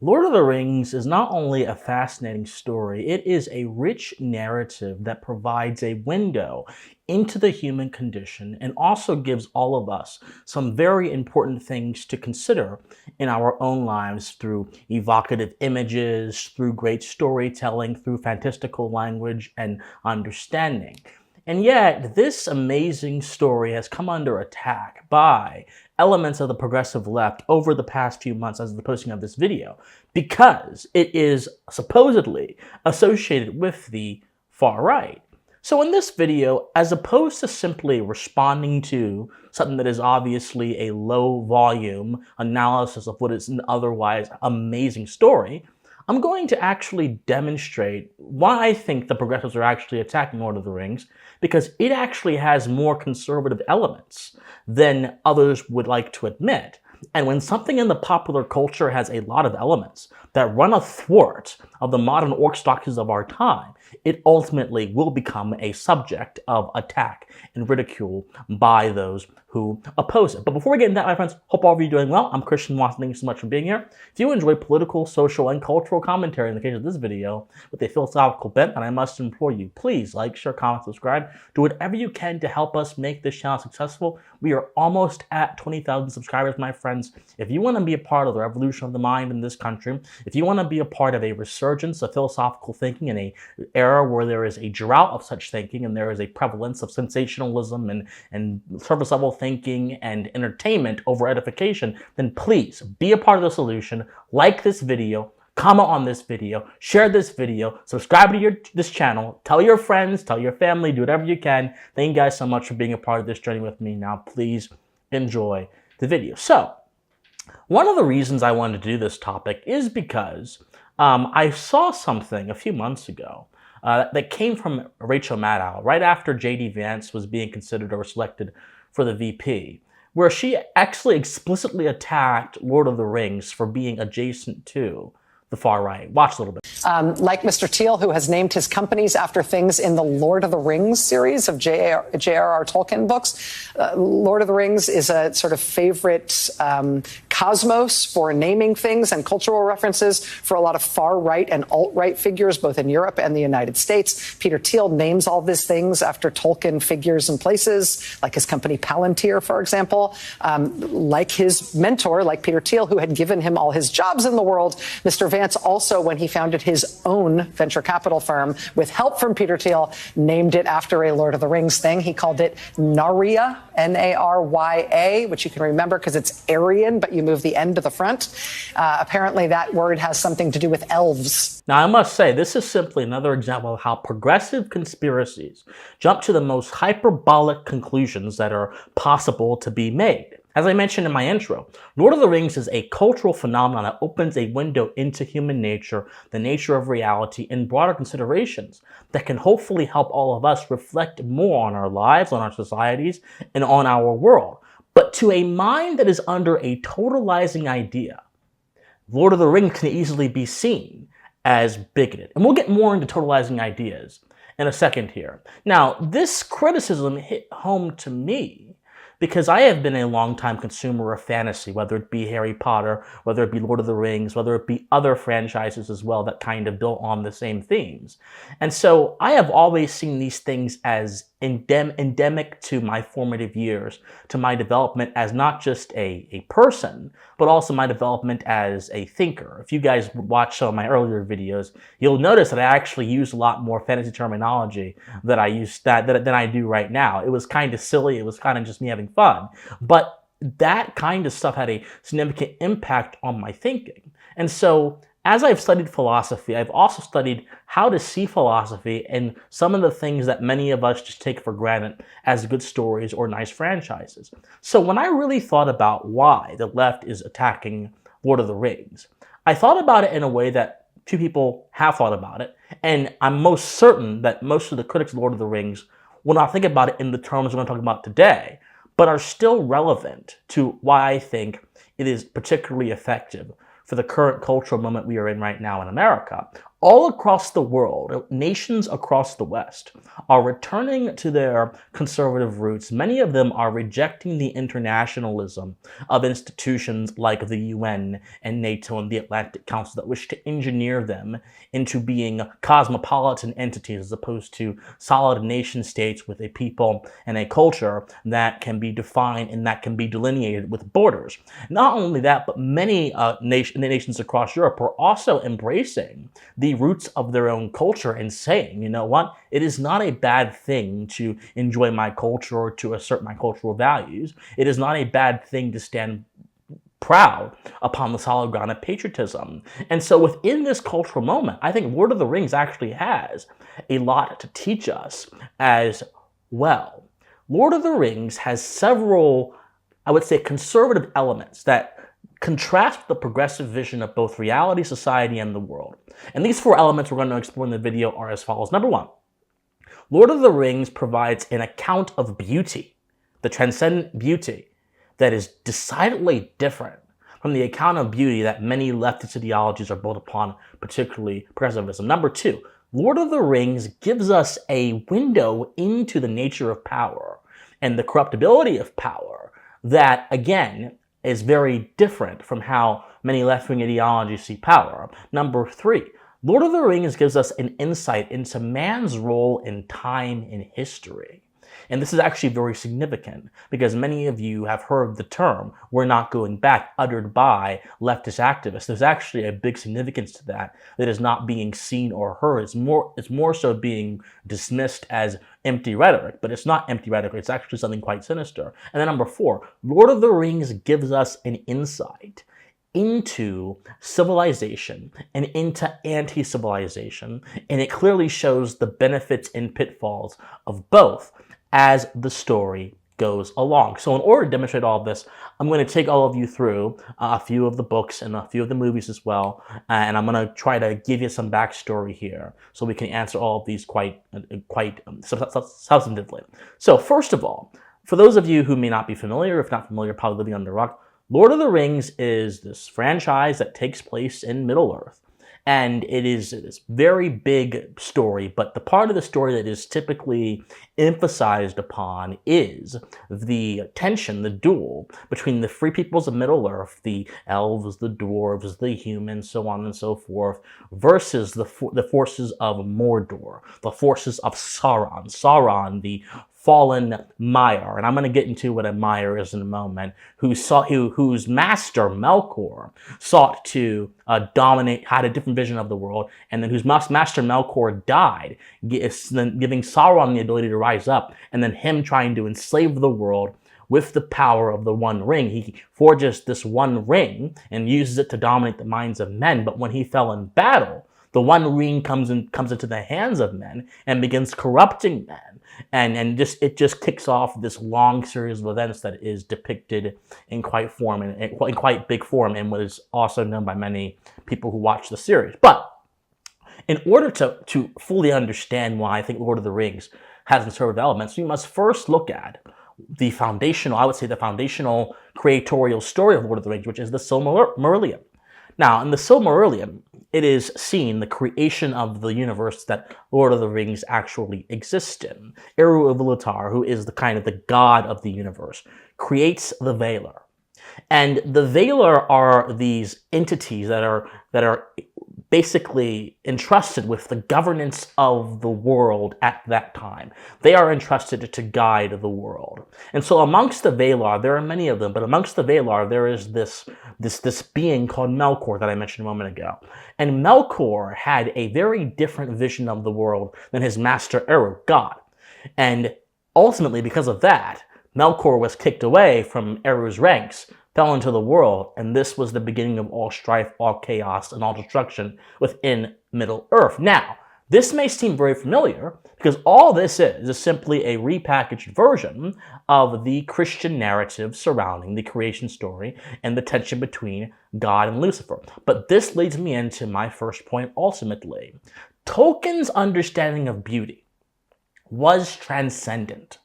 Lord of the Rings is not only a fascinating story, it is a rich narrative that provides a window into the human condition and also gives all of us some very important things to consider in our own lives through evocative images, through great storytelling, through fantastical language and understanding. And yet, this amazing story has come under attack by elements of the progressive left over the past few months as of the posting of this video, because it is supposedly associated with the far right. So in this video, as opposed to simply responding to something that is obviously a low volume analysis of what is an otherwise amazing story, I'm going to actually demonstrate why I think the progressives are actually attacking Lord of the Rings, because it actually has more conservative elements than others would like to admit. And when something in the popular culture has a lot of elements that run athwart of the modern orthodoxies of our time, it ultimately will become a subject of attack and ridicule by those who oppose it. But before we get into that, my friends, hope all of you are doing well. I'm Christian Watson. Thank you so much for being here. If you enjoy political, social, and cultural commentary in the case of this video with a philosophical bent, then I must implore you, please like, share, comment, subscribe. Do whatever you can to help us make this channel successful. We are almost at 20,000 subscribers, my friends. If you want to be a part of the revolution of the mind in this country, if you want to be a part of a resurgence of philosophical thinking in an era where there is a drought of such thinking and there is a prevalence of sensationalism and surface level thinking and entertainment over edification, then please be a part of the solution. Like this video, comment on this video, share this video, subscribe to this channel, tell your friends, tell your family, do whatever you can. Thank you guys so much for being a part of this journey with me. Now, please enjoy the video. So, one of the reasons I wanted to do this topic is because I saw something a few months ago that came from Rachel Maddow right after J.D. Vance was being considered or selected for the VP, where she actually explicitly attacked Lord of the Rings for being adjacent to the far right. Watch a little bit. Like Mr. Teal, who has named his companies after things in the Lord of the Rings series of J.R.R. Tolkien books. Lord of the Rings is a sort of favorite cosmos for naming things and cultural references for a lot of far-right and alt-right figures, both in Europe and the United States. Peter Thiel names all these things after Tolkien figures and places, like his company Palantir, for example. Like his mentor, like Peter Thiel, who had given him all his jobs in the world, Mr. Vance also, when he founded his own venture capital firm with help from Peter Thiel, named it after a Lord of the Rings thing. He called it Narya, N-A-R-Y-A, which you can remember because it's Aryan, but you move the end to the front. Apparently that word has something to do with elves. Now, I must say, this is simply another example of how progressive conspiracies jump to the most hyperbolic conclusions that are possible to be made. As I mentioned in my intro, Lord of the Rings is a cultural phenomenon that opens a window into human nature, the nature of reality, and broader considerations that can hopefully help all of us reflect more on our lives, on our societies, and on our world. But to a mind that is under a totalizing idea, Lord of the Rings can easily be seen as bigoted. And we'll get more into totalizing ideas in a second here. Now, this criticism hit home to me because I have been a longtime consumer of fantasy, whether it be Harry Potter, whether it be Lord of the Rings, whether it be other franchises as well that kind of built on the same themes. And so I have always seen these things as endemic to my formative years, to my development as not just a person, but also my development as a thinker. If you guys watch some of my earlier videos, you'll notice that I actually use a lot more fantasy terminology than I do right now. It was kind of silly. It was kind of just me having fun. But that kind of stuff had a significant impact on my thinking. And so as I've studied philosophy, I've also studied how to see philosophy and some of the things that many of us just take for granted as good stories or nice franchises. So when I really thought about why the left is attacking Lord of the Rings, I thought about it in a way that few people have thought about it, and I'm most certain that most of the critics of Lord of the Rings will not think about it in the terms we're going to talk about today, but are still relevant to why I think it is particularly effective for the current cultural moment we are in right now in America, all across the world, nations across the West, are returning to their conservative roots. Many of them are rejecting the internationalism of institutions like the UN and NATO and the Atlantic Council that wish to engineer them into being cosmopolitan entities as opposed to solid nation states with a people and a culture that can be defined and that can be delineated with borders. Not only that, but many nations across Europe are also embracing the roots of their own culture and saying, you know what, it is not a bad thing to enjoy my culture or to assert my cultural values. It is not a bad thing to stand proud upon the solid ground of patriotism. And so within this cultural moment, I think Lord of the Rings actually has a lot to teach us as well. Lord of the Rings has several, I would say, conservative elements that contrast the progressive vision of both reality, society, and the world. And these four elements we're going to explore in the video are as follows. Number one, Lord of the Rings provides an account of beauty, the transcendent beauty that is decidedly different from the account of beauty that many leftist ideologies are built upon, particularly progressivism. Number two, Lord of the Rings gives us a window into the nature of power and the corruptibility of power that, again, is very different from how many left-wing ideologies see power. Number three, Lord of the Rings gives us an insight into man's role in time and history. And this is actually very significant because many of you have heard the term, "we're not going back," uttered by leftist activists. There's actually a big significance to that is not being seen or heard. It's more so being dismissed as empty rhetoric, but it's not empty rhetoric. It's actually something quite sinister. And then number four, Lord of the Rings gives us an insight into civilization and into anti-civilization, and it clearly shows the benefits and pitfalls of both as the story goes along. So in order to demonstrate all of this, I'm going to take all of you through a few of the books and a few of the movies as well, and I'm going to try to give you some backstory here so we can answer all of these quite substantively. So first of all, for those of you who may not be familiar, if not familiar, probably living under a rock, Lord of the Rings is this franchise that takes place in Middle-earth. And it is this very big story, but the part of the story that is typically emphasized upon is the tension, the duel between the free peoples of Middle-earth, the elves, the dwarves, the humans, so on and so forth, versus the forces of Mordor, the forces of Sauron. Sauron, the fallen Maiar, and I'm going to get into what a Maiar is in a moment, whose master, Melkor, sought to dominate, had a different vision of the world, and then whose master, Melkor, died, giving Sauron the ability to rise up, and then him trying to enslave the world with the power of the One Ring. He forges this One Ring and uses it to dominate the minds of men, but when he fell in battle, the One Ring comes into the hands of men and begins corrupting men. And it just kicks off this long series of events that is depicted in quite big form and was also known by many people who watch the series. But in order to fully understand why I think Lord of the Rings has conservative elements, we must first look at the foundational creatorial story of Lord of the Rings, which is the Silmarillion. Now, in the Silmarillion, it is seen the creation of the universe that Lord of the Rings actually exists in. Eru of LOTR, who is the god of the universe, creates the Valar. And the Valar are these entities that are basically entrusted with the governance of the world at that time. They are entrusted to guide the world. And so amongst the Valar, there are many of them, but amongst the Valar, there is this being called Melkor that I mentioned a moment ago. And Melkor had a very different vision of the world than his master Eru, God. And ultimately, because of that, Melkor was kicked away from Eru's ranks, fell into the world, and this was the beginning of all strife, all chaos, and all destruction within Middle-earth. Now, this may seem very familiar because all this is simply a repackaged version of the Christian narrative surrounding the creation story and the tension between God and Lucifer. But this leads me into my first point ultimately. Tolkien's understanding of beauty was transcendent.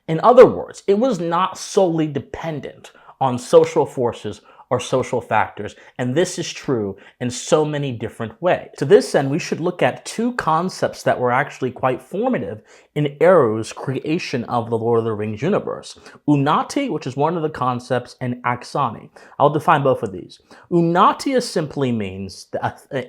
In other words, it was not solely dependent on social forces are social factors, and this is true in so many different ways. To this end, we should look at two concepts that were actually quite formative in Arrow's creation of the Lord of the Rings universe. Unati, which is one of the concepts, and Axani. I'll define both of these. Unati simply means,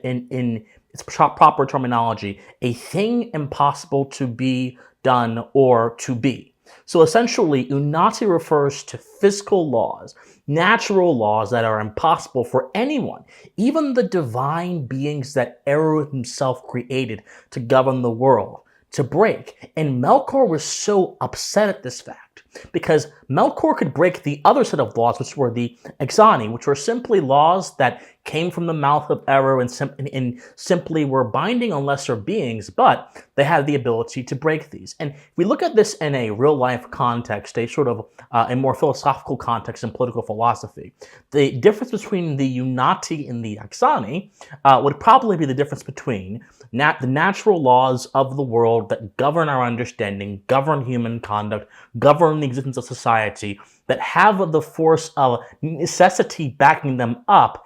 in its proper terminology, a thing impossible to be done or to be. So essentially, Unati refers to physical laws, natural laws that are impossible for anyone, even the divine beings that Eru himself created to govern the world, to break. And Melkor was so upset at this fact because Melkor could break the other set of laws, which were the Exani, which were simply laws that came from the mouth of Eru and simply were binding on lesser beings, but they had the ability to break these. And if we look at this in a real-life context, a sort of a more philosophical context in political philosophy, the difference between the Unati and the Axani would probably be the difference between the natural laws of the world that govern our understanding, govern human conduct, govern the existence of society, that have the force of necessity backing them up.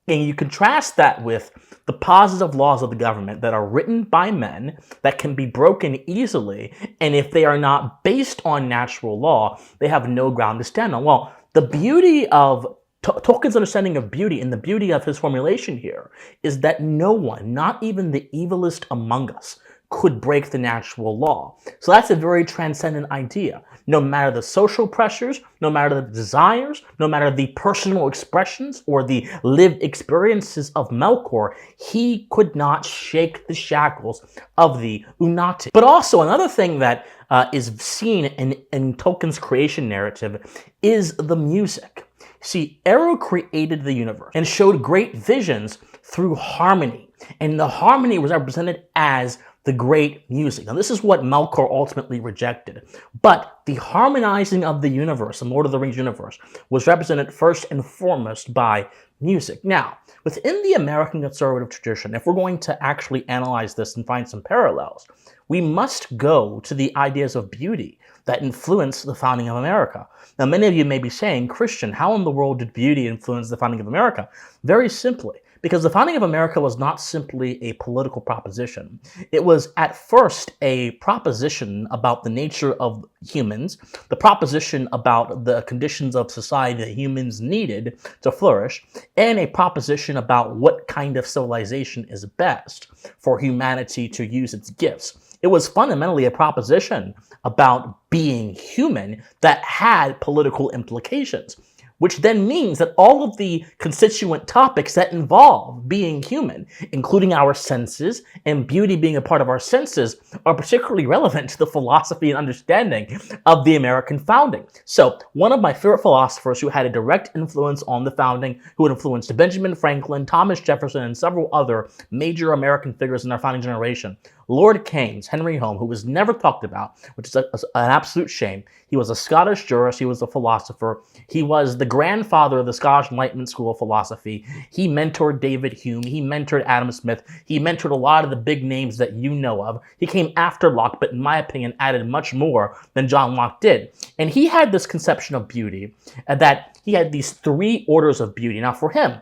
And you contrast that with the positive laws of the government that are written by men that can be broken easily, and if they are not based on natural law, they have no ground to stand on. Well, the beauty of Tolkien's understanding of beauty and the beauty of his formulation here is that no one, not even the evilest among us, could break the natural law. So that's a very transcendent idea. No matter the social pressures, no matter the desires, no matter the personal expressions or the lived experiences of Melkor, he could not shake the shackles of the Unati. But also another thing that is seen in Tolkien's creation narrative is the music. See, Eru created the universe and showed great visions through harmony. And the harmony was represented as the great music. Now, this is what Melkor ultimately rejected. But the harmonizing of the universe, the Lord of the Rings universe, was represented first and foremost by music. Now, within the American conservative tradition, if we're going to actually analyze this and find some parallels, we must go to the ideas of beauty that influenced the founding of America. Now, many of you may be saying, Christian, how in the world did beauty influence the founding of America? Very simply, because the founding of America was not simply a political proposition. It was at first a proposition about the nature of humans, the proposition about the conditions of society that humans needed to flourish, and a proposition about what kind of civilization is best for humanity to use its gifts. It was fundamentally a proposition about being human that had political implications, which then means that all of the constituent topics that involve being human, including our senses and beauty being a part of our senses, are particularly relevant to the philosophy and understanding of the American founding. So, one of my favorite philosophers who had a direct influence on the founding, who influenced Benjamin Franklin, Thomas Jefferson, and several other major American figures in our founding generation, Lord Keynes, Henry Home, who was never talked about, which is an absolute shame. He was a Scottish jurist. He was a philosopher. He was the grandfather of the Scottish Enlightenment School of Philosophy. He mentored David Hume. He mentored Adam Smith. He mentored a lot of the big names that you know of. He came after Locke, but in my opinion, added much more than John Locke did. And he had this conception of beauty, that he had these three orders of beauty. Now, for him,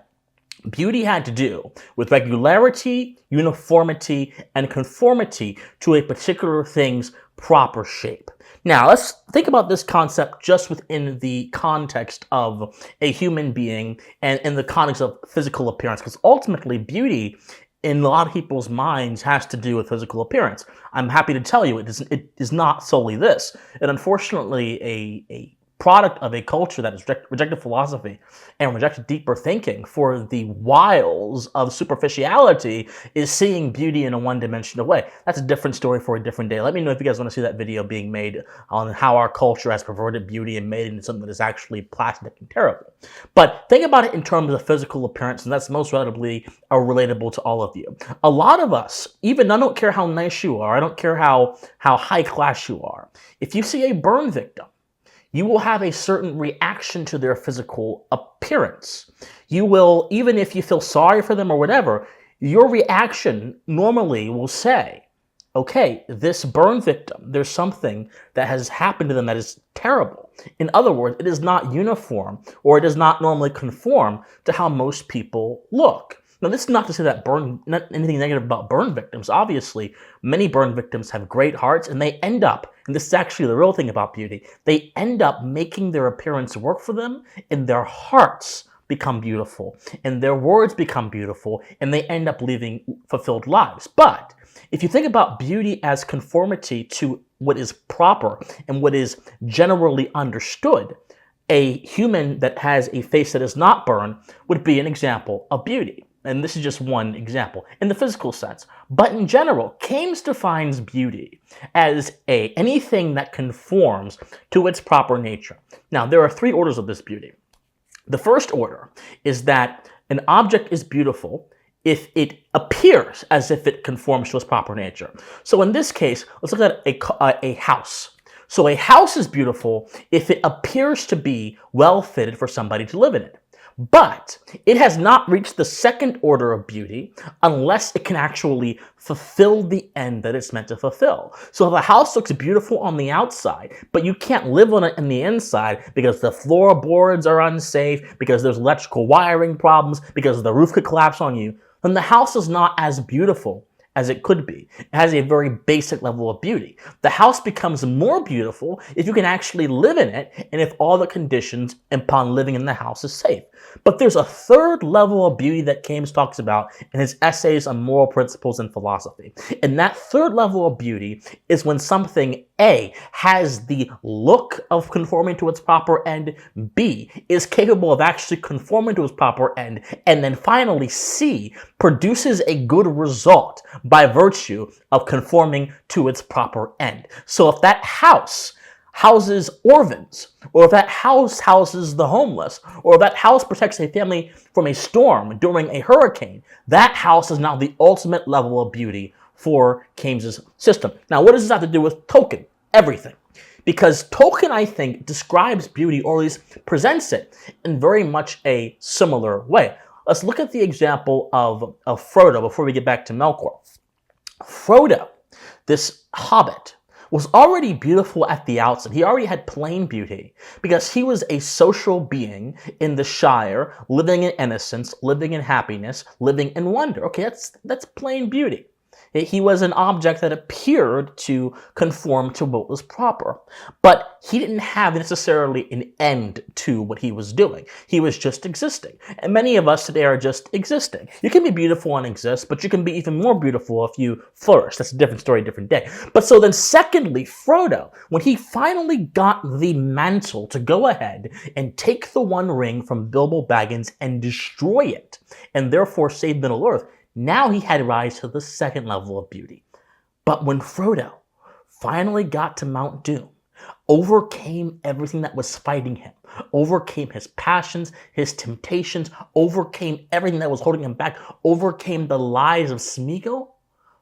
beauty had to do with regularity, uniformity, and conformity to a particular thing's proper shape. Now, let's think about this concept just within the context of a human being and in the context of physical appearance, because ultimately beauty in a lot of people's minds has to do with physical appearance. I'm happy to tell you it is not solely this. And unfortunately, a product of a culture that has rejected philosophy and rejected deeper thinking for the wiles of superficiality is seeing beauty in a one-dimensional way. That's a different story for a different day. Let me know if you guys want to see that video being made on how our culture has perverted beauty and made it into something that is actually plastic and terrible. But think about it in terms of physical appearance, and that's most relatively relatable to all of you. A lot of us, even I don't care how nice you are, I don't care how high class you are, if you see a burn victim, you will have a certain reaction to their physical appearance. You will, even if you feel sorry for them or whatever, your reaction normally will say, okay, this burn victim, there's something that has happened to them that is terrible. In other words, it is not uniform, or it does not normally conform to how most people look. Now, this is not to say that not anything negative about burn victims. Obviously, many burn victims have great hearts, and they end up, and this is actually the real thing about beauty, they end up making their appearance work for them, and their hearts become beautiful, and their words become beautiful, and they end up living fulfilled lives. But if you think about beauty as conformity to what is proper and what is generally understood, a human that has a face that is not burned would be an example of beauty. And this is just one example in the physical sense. But in general, Keynes defines beauty as anything that conforms to its proper nature. Now, there are three orders of this beauty. The first order is that an object is beautiful if it appears as if it conforms to its proper nature. So in this case, let's look at a house. So a house is beautiful if it appears to be well fitted for somebody to live in it. But it has not reached the second order of beauty unless it can actually fulfill the end that it's meant to fulfill. So if a house looks beautiful on the outside, but you can't live on it in the inside because the floorboards are unsafe, because there's electrical wiring problems, because the roof could collapse on you, then the house is not as beautiful as it could be. It has a very basic level of beauty. The house becomes more beautiful if you can actually live in it and if all the conditions upon living in the house is safe. But there's a third level of beauty that Keynes talks about in his essays on moral principles and philosophy. And that third level of beauty is when something A has the look of conforming to its proper end, B is capable of actually conforming to its proper end, and then finally C produces a good result by virtue of conforming to its proper end. So if that house houses orphans, or if that house houses the homeless, or if that house protects a family from a storm during a hurricane, that house is now the ultimate level of beauty for Keynes's system. Now, what does this have to do with Tolkien? Everything. Because Tolkien, I think, describes beauty, or at least presents it, in very much a similar way. Let's look at the example of Frodo before we get back to Melkor. Frodo, this hobbit, was already beautiful at the outset. He already had plain beauty because he was a social being in the Shire, living in innocence, living in happiness, living in wonder. Okay, that's plain beauty. He was an object that appeared to conform to what was proper. But he didn't have necessarily an end to what he was doing. He was just existing. And many of us today are just existing. You can be beautiful and exist, but you can be even more beautiful if you flourish. That's a different story, different day. But so then secondly, Frodo, when he finally got the mantle to go ahead and take the One Ring from Bilbo Baggins and destroy it, and therefore save Middle-earth, now he had rise to the second level of beauty. But when Frodo finally got to Mount Doom, overcame everything that was fighting him, overcame his passions, his temptations, overcame everything that was holding him back, overcame the lies of Smeagol,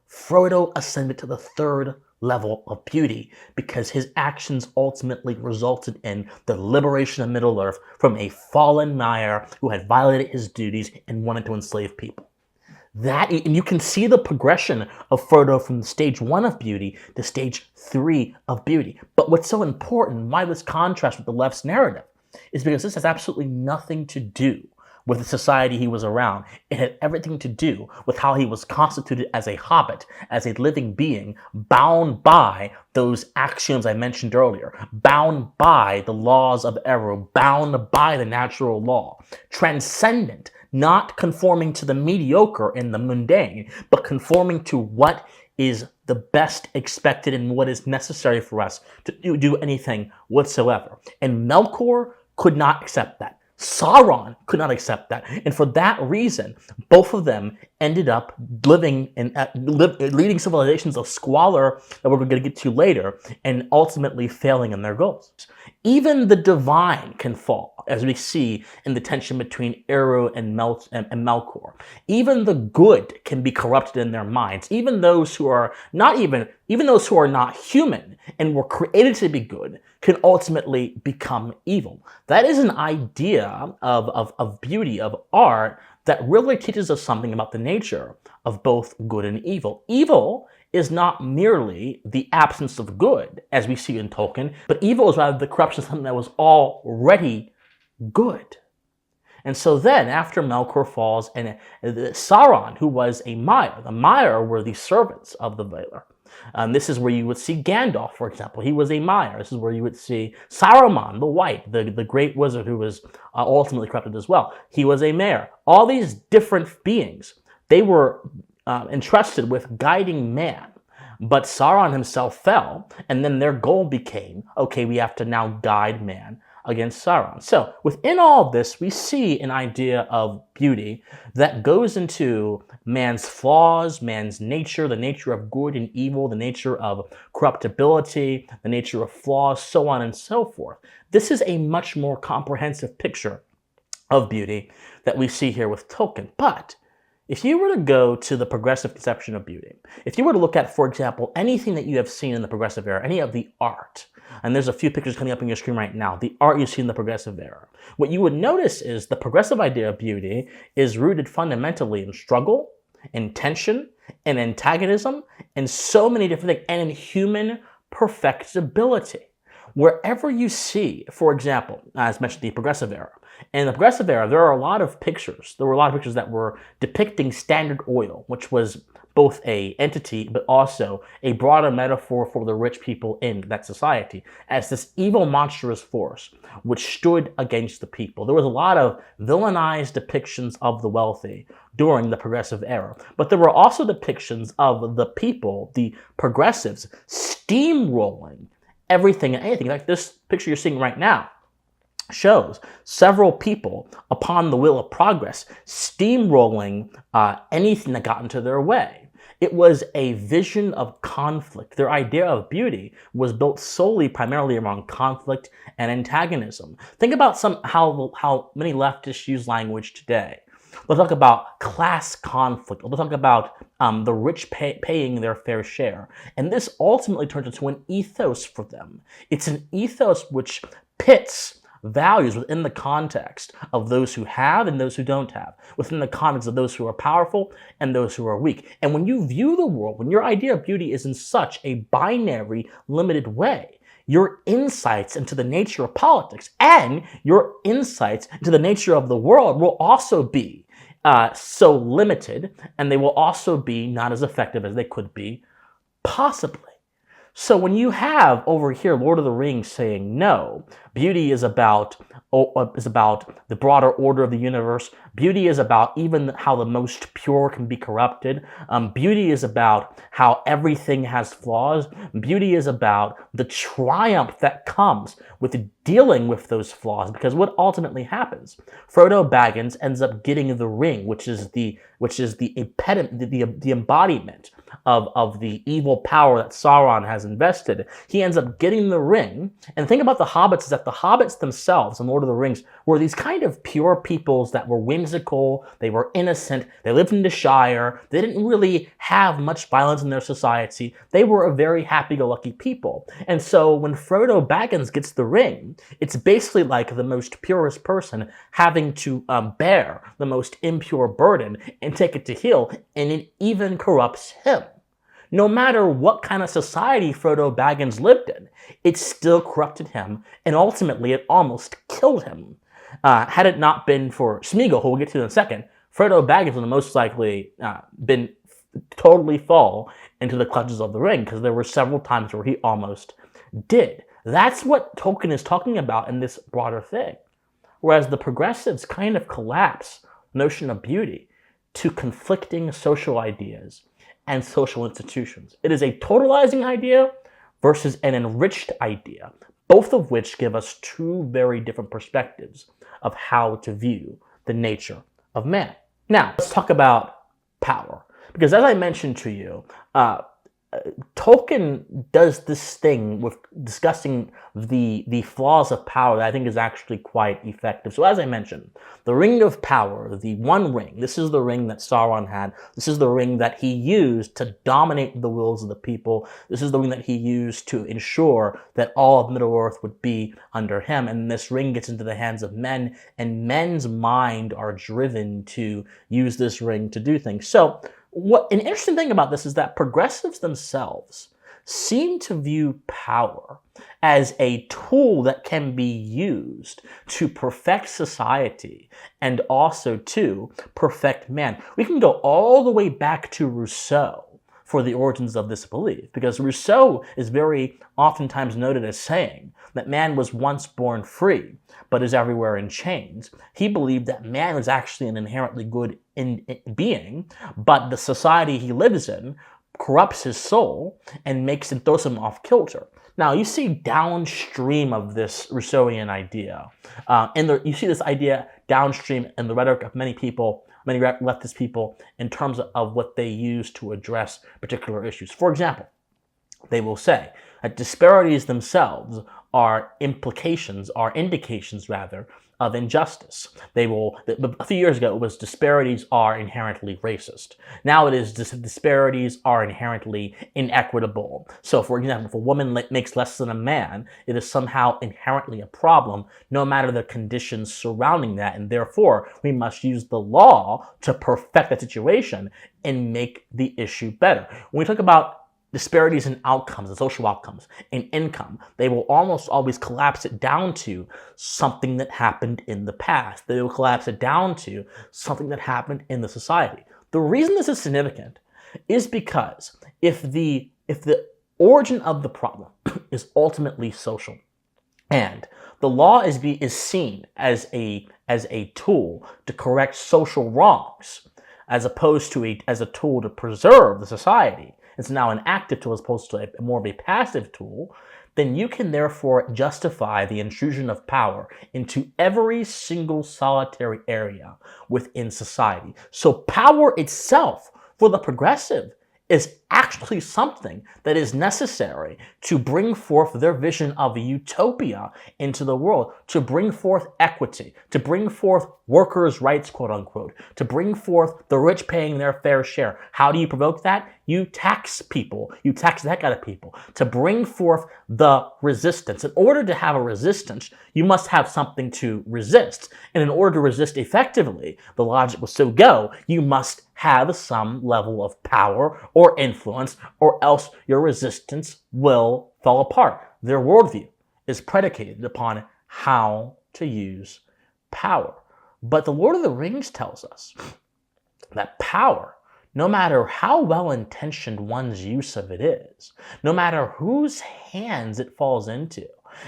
Frodo ascended to the third level of beauty because his actions ultimately resulted in the liberation of Middle-earth from a fallen Maiar who had violated his duties and wanted to enslave people. And you can see the progression of Frodo from stage 1 of beauty to stage 3 of beauty. But what's so important, why this contrast with the left's narrative, is because this has absolutely nothing to do with the society he was around. It had everything to do with how he was constituted as a hobbit, as a living being, bound by those axioms I mentioned earlier, bound by the laws of Eru, bound by the natural law, transcendent, not conforming to the mediocre and the mundane, but conforming to what is the best expected and what is necessary for us to do anything whatsoever. And Melkor could not accept that. Sauron could not accept that. And for that reason, both of them ended up living in leading civilizations of squalor that we're going to get to later, and ultimately failing in their goals. Even the divine can fall, as we see in the tension between Eru and Melkor. Even the good can be corrupted in their minds. Even those who are not human and were created to be good can ultimately become evil. That is an idea of beauty, of art, that really teaches us something about the nature of both good and evil. Evil is not merely the absence of good, as we see in Tolkien, but evil is rather the corruption of something that was already good. And so then, after Melkor falls, and Sauron, who was a Maiar, the Maiar were the servants of the Valar. This is where you would see Gandalf, for example. He was a Maiar. This is where you would see Saruman, the White, the great wizard who was ultimately corrupted as well. He was a Maiar. All these different beings, they were entrusted with guiding man. But Sauron himself fell, and then their goal became, okay, we have to now guide man against Sauron. So within all of this, we see an idea of beauty that goes into man's flaws, man's nature, the nature of good and evil, the nature of corruptibility, the nature of flaws, so on and so forth. This is a much more comprehensive picture of beauty that we see here with Tolkien. But if you were to go to the progressive conception of beauty, if you were to look at, for example, anything that you have seen in the progressive era, any of the art, and there's a few pictures coming up on your screen right now, the art you see in the progressive era, what you would notice is the progressive idea of beauty is rooted fundamentally in struggle, in tension, in antagonism, and so many different things, and in human perfectibility. Wherever you see, for example, as mentioned, the progressive era, in the progressive era, there were a lot of pictures that were depicting Standard Oil, which was both an entity, but also a broader metaphor for the rich people in that society, as this evil, monstrous force which stood against the people. There was a lot of villainized depictions of the wealthy during the progressive era, but there were also depictions of the people, the progressives, steamrolling everything and anything. Like this picture you're seeing right now shows several people upon the wheel of progress steamrolling anything that got into their way. It was a vision of conflict. Their idea of beauty was built solely, primarily around conflict and antagonism. Think about how many leftists use language today. They'll talk about class conflict. They'll talk about the rich paying their fair share. And this ultimately turns into an ethos for them. It's an ethos which pits values within the context of those who have and those who don't have, within the context of those who are powerful and those who are weak. And when you view the world, when your idea of beauty is in such a binary, limited way, your insights into the nature of politics and your insights into the nature of the world will also be so limited, and they will also be not as effective as they could be, possibly. So when you have over here Lord of the Rings saying, no, beauty is about the broader order of the universe. Beauty is about even how the most pure can be corrupted. Beauty is about how everything has flaws. Beauty is about the triumph that comes with dealing with those flaws. Because what ultimately happens, Frodo Baggins ends up getting the ring, which is the embodiment of the evil power that Sauron has invested. He ends up getting the ring. And the thing about the hobbits is that the hobbits themselves in Lord of the Rings were these kind of pure peoples that were whimsical, they were innocent, they lived in the Shire, they didn't really have much violence in their society. They were a very happy-go-lucky people. And so when Frodo Baggins gets the ring, it's basically like the most purest person having to bear the most impure burden and take it to heal, and it even corrupts him. No matter what kind of society Frodo Baggins lived in, it still corrupted him, and ultimately it almost killed him. Had it not been for Smeagol, who we'll get to in a second, Frodo Baggins would have most likely been totally fall into the clutches of the ring, because there were several times where he almost did. That's what Tolkien is talking about in this broader thing. Whereas the progressives kind of collapse the notion of beauty to conflicting social ideas and social institutions. It is a totalizing idea versus an enriched idea, both of which give us two very different perspectives of how to view the nature of man. Now, let's talk about power. Because as I mentioned to you, Tolkien does this thing with discussing the flaws of power that I think is actually quite effective. So as I mentioned, the Ring of Power, the One Ring, this is the ring that Sauron had. This is the ring that he used to dominate the wills of the people. This is the ring that he used to ensure that all of Middle-earth would be under him. And this ring gets into the hands of men, and men's mind are driven to use this ring to do things. So an interesting thing about this is that progressives themselves seem to view power as a tool that can be used to perfect society and also to perfect man. We can go all the way back to Rousseau for the origins of this belief, because Rousseau is very oftentimes noted as saying that man was once born free, but is everywhere in chains. He believed that man was actually an inherently good being, but the society he lives in corrupts his soul and makes him throws him off kilter. Now, you see downstream of this Rousseauian idea, you see this idea downstream in the rhetoric of many people, many leftist people, in terms of what they use to address particular issues. For example, they will say that disparities themselves are indications of injustice. A few years ago, it was disparities are inherently racist. Now it is disparities are inherently inequitable. So, for example, if a woman makes less than a man, it is somehow inherently a problem, no matter the conditions surrounding that, and therefore we must use the law to perfect that situation and make the issue better. When we talk about disparities in outcomes, and social outcomes, in income, they will almost always collapse it down to something that happened in the past. They will collapse it down to something that happened in the society. The reason this is significant is because if the origin of the problem is ultimately social, and the law is seen as a tool to correct social wrongs, as opposed to as a tool to preserve the society, it's now an active tool as opposed to more of a passive tool, then you can therefore justify the intrusion of power into every single solitary area within society. So power itself, for the progressive, is actually something that is necessary to bring forth their vision of a utopia into the world, to bring forth equity, to bring forth workers' rights, quote unquote, to bring forth the rich paying their fair share. How do you provoke that? You tax people. You tax the heck out of people to bring forth the resistance. In order to have a resistance, you must have something to resist. And in order to resist effectively, the logic will still go, you must have some level of power or influence, or else your resistance will fall apart. Their worldview is predicated upon how to use power. But the Lord of the Rings tells us that power, no matter how well-intentioned one's use of it is, no matter whose hands it falls into,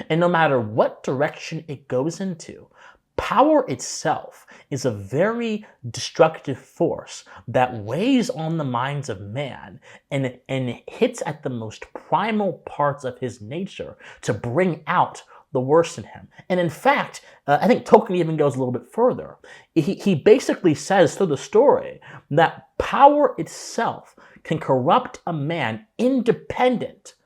and no matter what direction it goes into, power itself is a very destructive force that weighs on the minds of man and hits at the most primal parts of his nature to bring out the worst in him. And in fact, I think Tolkien even goes a little bit further. He basically says through the story that power itself can corrupt a man independent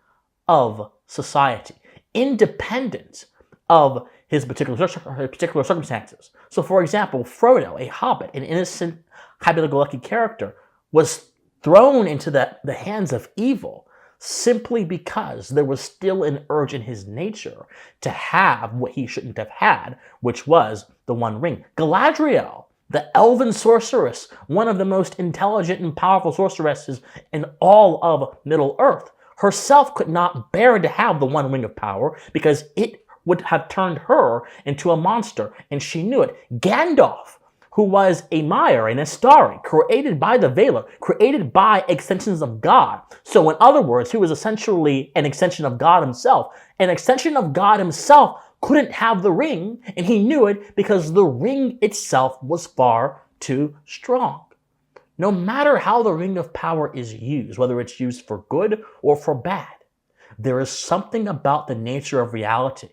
of society, independent of his particular circumstances. So, for example, Frodo, a hobbit, an innocent, happy-go-lucky character, was thrown into the hands of evil simply because there was still an urge in his nature to have what he shouldn't have had, which was the One Ring. Galadriel, the elven sorceress, one of the most intelligent and powerful sorceresses in all of Middle-earth, herself could not bear to have the One Ring of power because it would have turned her into a monster, and she knew it. Gandalf, who was a Maiar, an Astari, created by the Valar, created by extensions of God. So in other words, he was essentially an extension of God himself. An extension of God himself couldn't have the ring, and he knew it because the ring itself was far too strong. No matter how the ring of power is used, whether it's used for good or for bad, there is something about the nature of reality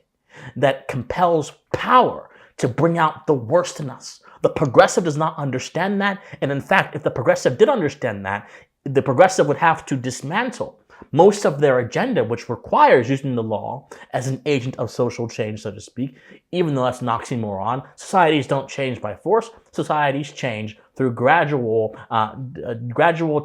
that compels power to bring out the worst in us. The progressive does not understand that, and in fact, if the progressive did understand that, the progressive would have to dismantle most of their agenda, which requires using the law as an agent of social change, so to speak, even though that's an oxymoron. Societies don't change by force. Societies change through gradual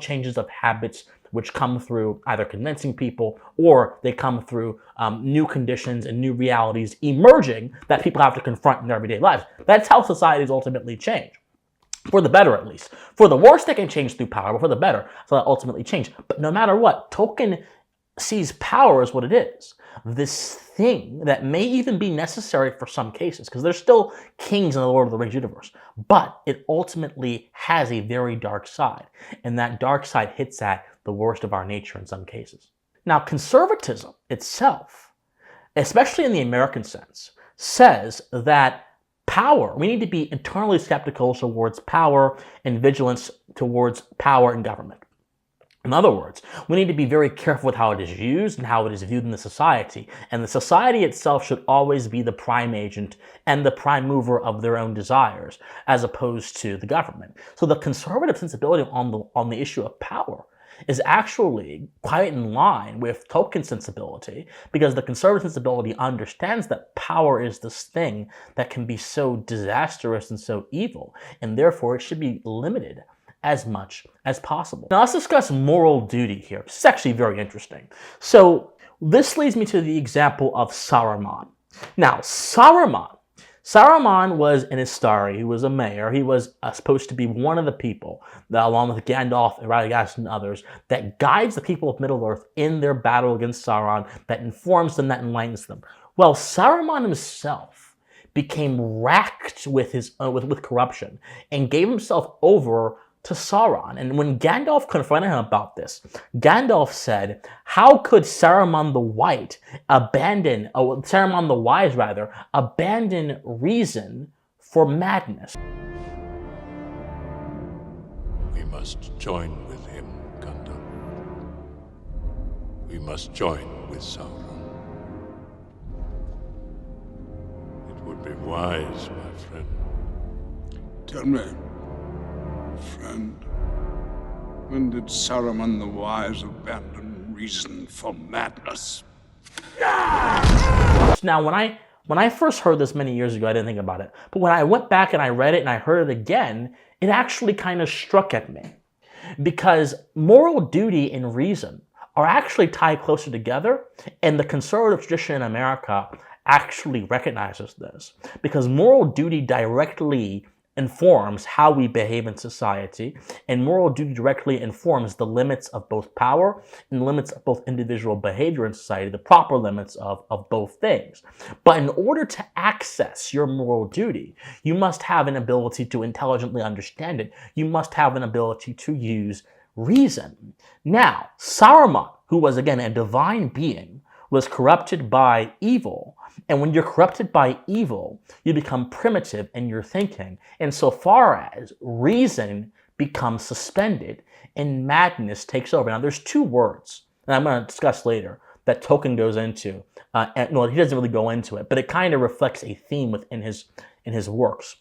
changes of habits, which come through either convincing people or they come through new conditions and new realities emerging that people have to confront in their everyday lives. That's how societies ultimately change. For the better, at least. For the worse, they can change through power, but for the better, so that ultimately change. But no matter what, Tolkien sees power as what it is. This thing that may even be necessary for some cases, because there's still kings in the Lord of the Rings universe, but it ultimately has a very dark side, and that dark side hits at the worst of our nature in some cases. Now, conservatism itself, especially in the American sense, says that power, we need to be internally skeptical towards power and vigilance towards power and government. In other words, we need to be very careful with how it is used and how it is viewed in the society. And the society itself should always be the prime agent and the prime mover of their own desires, as opposed to the government. So the conservative sensibility on the issue of power is actually quite in line with Tolkien's sensibility, because the conservative sensibility understands that power is this thing that can be so disastrous and so evil, and therefore it should be limited as much as possible. Now let's discuss moral duty here. This is actually very interesting. So this leads me to the example of Saruman. Now, Saruman was an Istari. He was a mayor. He was supposed to be one of the people, that, along with Gandalf and Radagast and others, that guides the people of Middle-earth in their battle against Sauron, that informs them, that enlightens them. Well, Saruman himself became racked with with corruption and gave himself over to Sauron. And when Gandalf confronted him about this, Gandalf said, how could Saruman the Wise abandon reason for madness? We must join with him, Gandalf. We must join with Sauron. It would be wise, my friend. Tell me, friend, when did Saruman the Wise abandon reason for madness? Now, when I first heard this many years ago, I didn't think about it. But when I went back and I read it and I heard it again, it actually kind of struck at me. Because moral duty and reason are actually tied closer together, and the conservative tradition in America actually recognizes this. Because moral duty directly informs how we behave in society, and moral duty directly informs the limits of both power and the limits of both individual behavior in society, the proper limits of both things. But in order to access your moral duty, you must have an ability to intelligently understand it. You must have an ability to use reason. Now, Saruman, who was again a divine being, was corrupted by evil. And when you're corrupted by evil, you become primitive in your thinking. And so far as reason becomes suspended and madness takes over. Now, there's two words that I'm going to discuss later that Tolkien goes into. No, he doesn't really go into it, but it kind of reflects a theme within his works.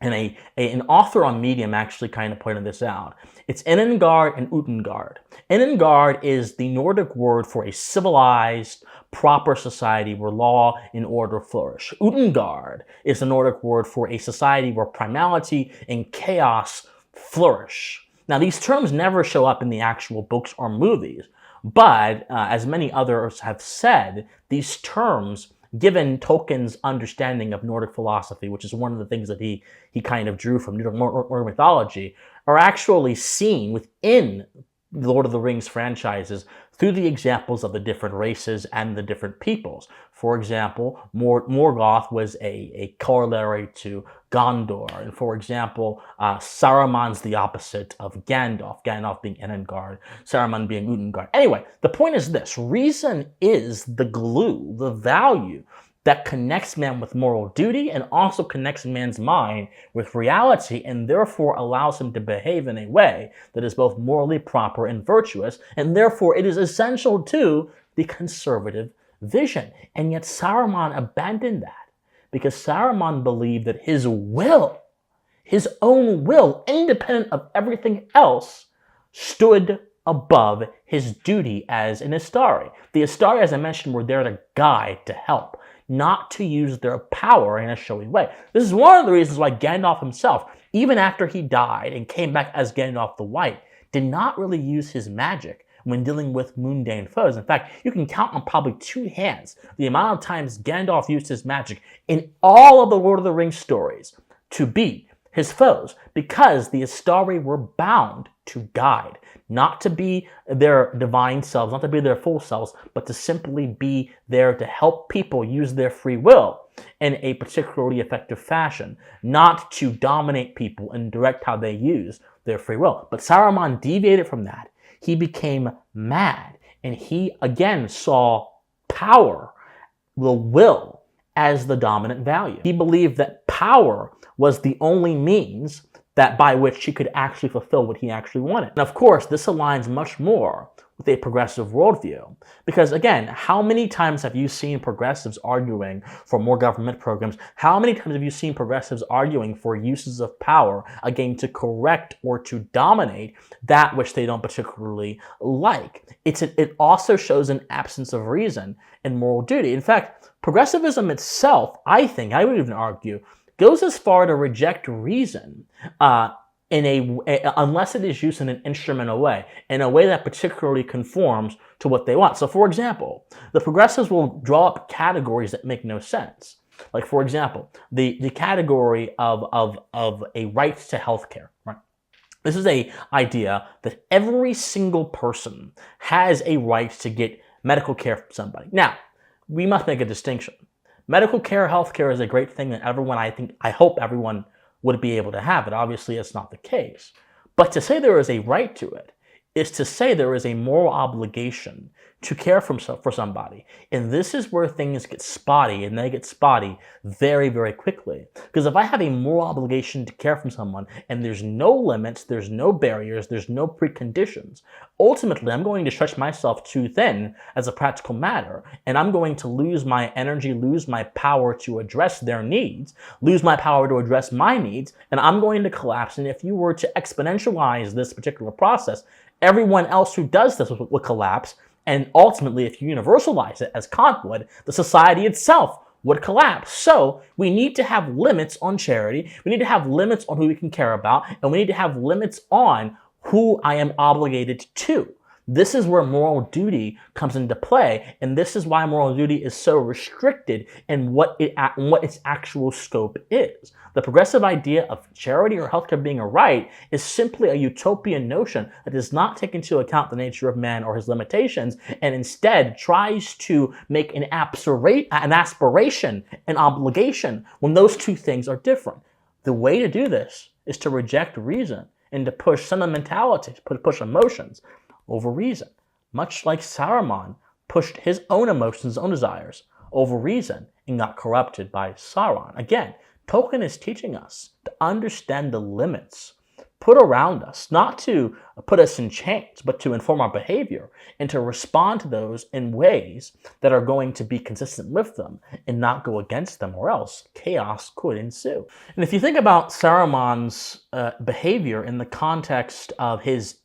And an author on Medium actually kind of pointed this out. It's Enengard and Utengard. Enengard is the Nordic word for a civilized, proper society where law and order flourish. Utengard is the Nordic word for a society where primality and chaos flourish. Now, these terms never show up in the actual books or movies, but as many others have said, these terms, given Tolkien's understanding of Nordic philosophy, which is one of the things that he kind of drew from Nordic mythology, are actually seen within the Lord of the Rings franchises through the examples of the different races and the different peoples. For example, Morgoth was a corollary to Gondor. And for example, Saruman's the opposite of Gandalf, Gandalf being Enengard, Saruman being Utengard. Anyway, the point is this: reason is the glue, the value that connects man with moral duty and also connects man's mind with reality, and therefore allows him to behave in a way that is both morally proper and virtuous, and therefore it is essential to the conservative vision. And yet Saruman abandoned that, because Saruman believed that his will, his own will, independent of everything else, stood above his duty as an Istari. The Istari, as I mentioned, were there to guide, to help, not to use their power in a showy way. This is one of the reasons why Gandalf himself, even after he died and came back as Gandalf the White, did not really use his magic when dealing with mundane foes. In fact, you can count on probably 2 hands the amount of times Gandalf used his magic in all of the Lord of the Rings stories to beat his foes, because the Istari were bound to guide, not to be their divine selves, not to be their full selves, but to simply be there to help people use their free will in a particularly effective fashion, not to dominate people and direct how they use their free will. But Saruman deviated from that. He became mad, and he again saw power, the will, as the dominant value. He believed that power was the only means that by which he could actually fulfill what he actually wanted. And of course, this aligns much more with a progressive worldview. Because again, how many times have you seen progressives arguing for more government programs? How many times have you seen progressives arguing for uses of power, again, to correct or to dominate that which they don't particularly like? It also shows an absence of reason and moral duty. In fact, progressivism itself, I would even argue, goes as far to reject reason unless it is used in an instrumental way, in a way that particularly conforms to what they want. So for example, the progressives will draw up categories that make no sense. Like for example, the category of a right to healthcare, right? This is an idea that every single person has a right to get medical care from somebody. Now, we must make a distinction. Medical care, healthcare is a great thing that everyone, I hope everyone would be able to have it. Obviously, it's not the case. But to say there is a right to it is to say there is a moral obligation to care for somebody. And this is where things get spotty, and they get spotty very, very quickly. Because if I have a moral obligation to care for someone, and there's no limits, there's no barriers, there's no preconditions, ultimately I'm going to stretch myself too thin as a practical matter, and I'm going to lose my energy, lose my power to address their needs, lose my power to address my needs, and I'm going to collapse. And if you were to exponentialize this particular process, everyone else who does this would collapse. And ultimately, if you universalize it, as Kant would, the society itself would collapse. So we need to have limits on charity. We need to have limits on who we can care about. And we need to have limits on who I am obligated to. This is where moral duty comes into play. And this is why moral duty is so restricted in what its actual scope is. The progressive idea of charity or healthcare being a right is simply a utopian notion that does not take into account the nature of man or his limitations, and instead tries to make an aspiration, an obligation, when those two things are different. The way to do this is to reject reason and to push sentimentality, to push emotions over reason, much like Saruman pushed his own emotions, his own desires over reason and got corrupted by Sauron. Again, Tolkien is teaching us to understand the limits put around us, not to put us in chains, but to inform our behavior and to respond to those in ways that are going to be consistent with them and not go against them, or else chaos could ensue. And if you think about Saruman's behavior in the context of his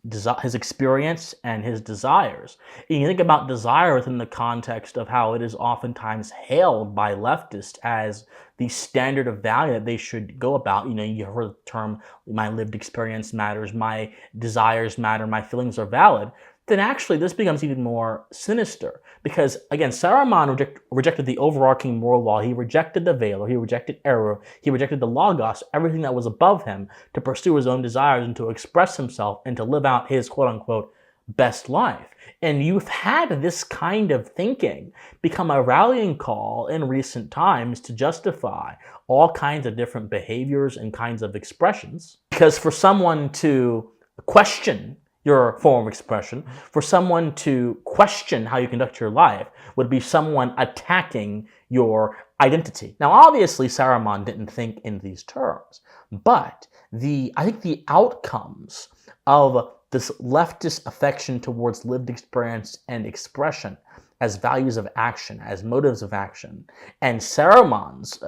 experience and his desires, and you think about desire within the context of how it is oftentimes hailed by leftists as the standard of value that they should go about. You heard the term, my lived experience matters, my desires matter, my feelings are valid. Then actually this becomes even more sinister. Because again, Saruman rejected the overarching moral law. He rejected the Valar, he rejected error, he rejected the Logos, everything that was above him, to pursue his own desires and to express himself and to live out his quote-unquote best life. And you've had this kind of thinking become a rallying call in recent times to justify all kinds of different behaviors and kinds of expressions. Because for someone to question your form of expression, for someone to question how you conduct your life, would be someone attacking your identity. Now, obviously, Saruman didn't think in these terms, but I think the outcomes of this leftist affection towards lived experience and expression as values of action, as motives of action, and Saruman's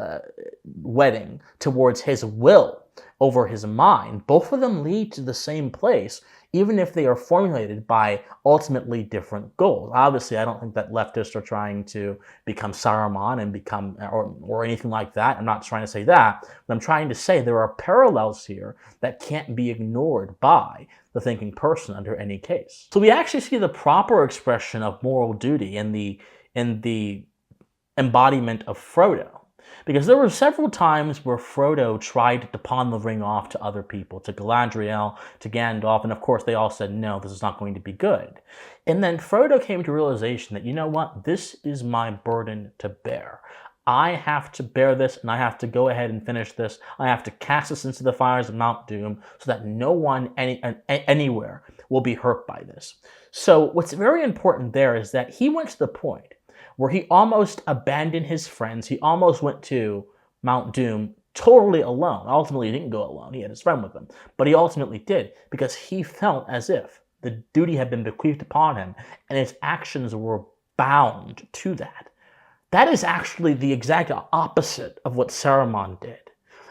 wedding towards his will over his mind, both of them lead to the same place, even if they are formulated by ultimately different goals. Obviously, I don't think that leftists are trying to become Saruman and become, or anything like that. I'm not trying to say that, but I'm trying to say there are parallels here that can't be ignored by the thinking person under any case. So we actually see the proper expression of moral duty in the embodiment of Frodo. Because there were several times where Frodo tried to pawn the ring off to other people, to Galadriel, to Gandalf, and of course they all said, no, this is not going to be good. And then Frodo came to realization that, you know what, this is my burden to bear. I have to bear this, and I have to go ahead and finish this. I have to cast this into the fires of Mount Doom so that no one anywhere will be hurt by this. So what's very important there is that he went to the point where he almost abandoned his friends. He almost went to Mount Doom totally alone. Ultimately, he didn't go alone. He had his friend with him. But he ultimately did because he felt as if the duty had been bequeathed upon him and his actions were bound to that. That is actually the exact opposite of what Saruman did.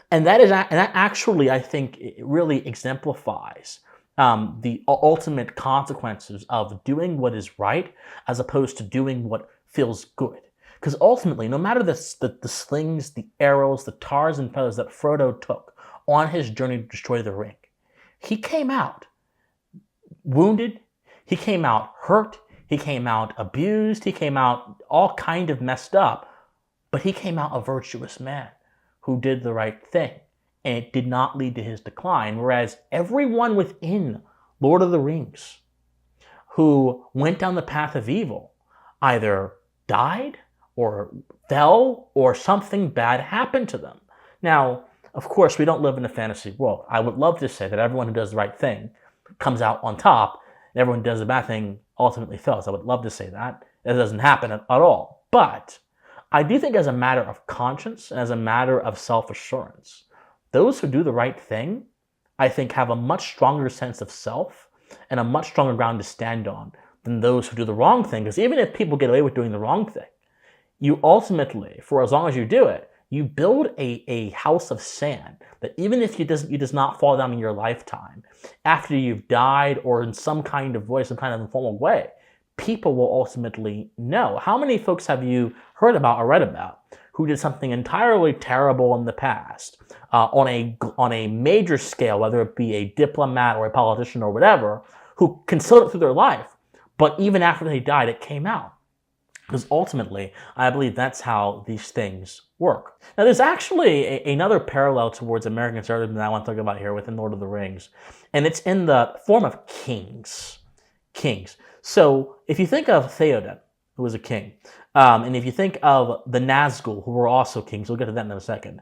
And that actually, I think, it really exemplifies the ultimate consequences of doing what is right as opposed to doing what feels good. Because ultimately, no matter the slings, the arrows, the tars and feathers that Frodo took on his journey to destroy the ring, he came out wounded, he came out hurt, he came out abused, he came out all kind of messed up, but he came out a virtuous man who did the right thing, and it did not lead to his decline, whereas everyone within Lord of the Rings who went down the path of evil either died or fell or something bad happened to them. Now, of course, we don't live in a fantasy world. I would love to say that everyone who does the right thing comes out on top, and everyone who does the bad thing ultimately fails. I would love to say that. It doesn't happen at all. But I do think as a matter of conscience and as a matter of self-assurance, those who do the right thing, I think, have a much stronger sense of self and a much stronger ground to stand on than those who do the wrong thing. Because even if people get away with doing the wrong thing, you ultimately, for as long as you do it, you build a house of sand that even if it does not fall down in your lifetime, after you've died or in some kind of way, some kind of informal way, people will ultimately know. How many folks have you heard about or read about who did something entirely terrible in the past on a major scale, whether it be a diplomat or a politician or whatever, who concealed it through their life, but even after they died, it came out? Because ultimately, I believe that's how these things work. Now, there's actually another parallel towards American conservatism that I want to talk about here within Lord of the Rings, and it's in the form of kings. Kings. So, if you think of Theoden, who was a king, and if you think of the Nazgul, who were also kings, we'll get to that in a second,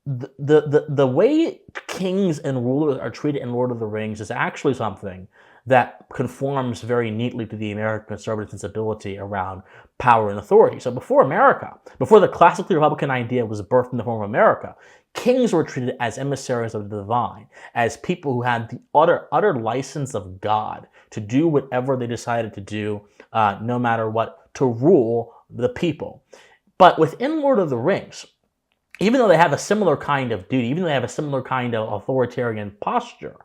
the way kings and rulers are treated in Lord of the Rings is actually something that conforms very neatly to the American conservative sensibility around power and authority. So before the classically Republican idea was birthed in the form of America, kings were treated as emissaries of the divine, as people who had the utter license of God to do whatever they decided to do, no matter what, to rule the people. But within Lord of the Rings, even though they have a similar kind of duty, even though they have a similar kind of authoritarian posture,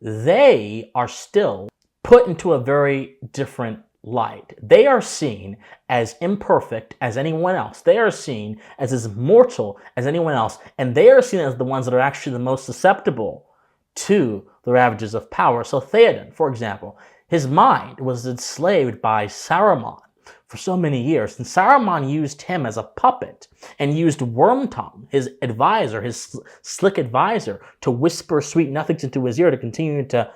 they are still put into a very different light. They are seen as imperfect as anyone else. They are seen as mortal as anyone else. And they are seen as the ones that are actually the most susceptible to the ravages of power. So Theoden, for example, his mind was enslaved by Saruman for so many years. And Saruman used him as a puppet and used Wormtongue, his advisor, his slick advisor, to whisper sweet nothings into his ear to continue to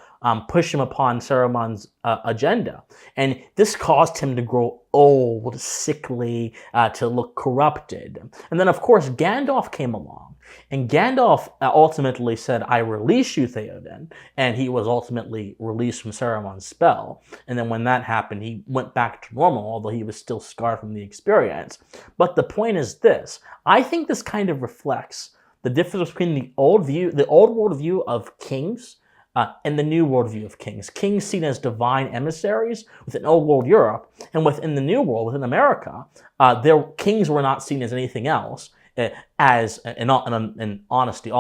push him upon Saruman's agenda. And this caused him to grow old, sickly, to look corrupted. And then, of course, Gandalf came along. And Gandalf ultimately said, I release you, Theoden. And he was ultimately released from Saruman's spell. And then when that happened, he went back to normal, although he was still scarred from the experience. But the point is this. I think this kind of reflects the difference between the old worldview of kings and the new worldview of kings. Kings seen as divine emissaries within old world Europe, and within the new world, within America, their kings were not seen as anything else. as in honesty,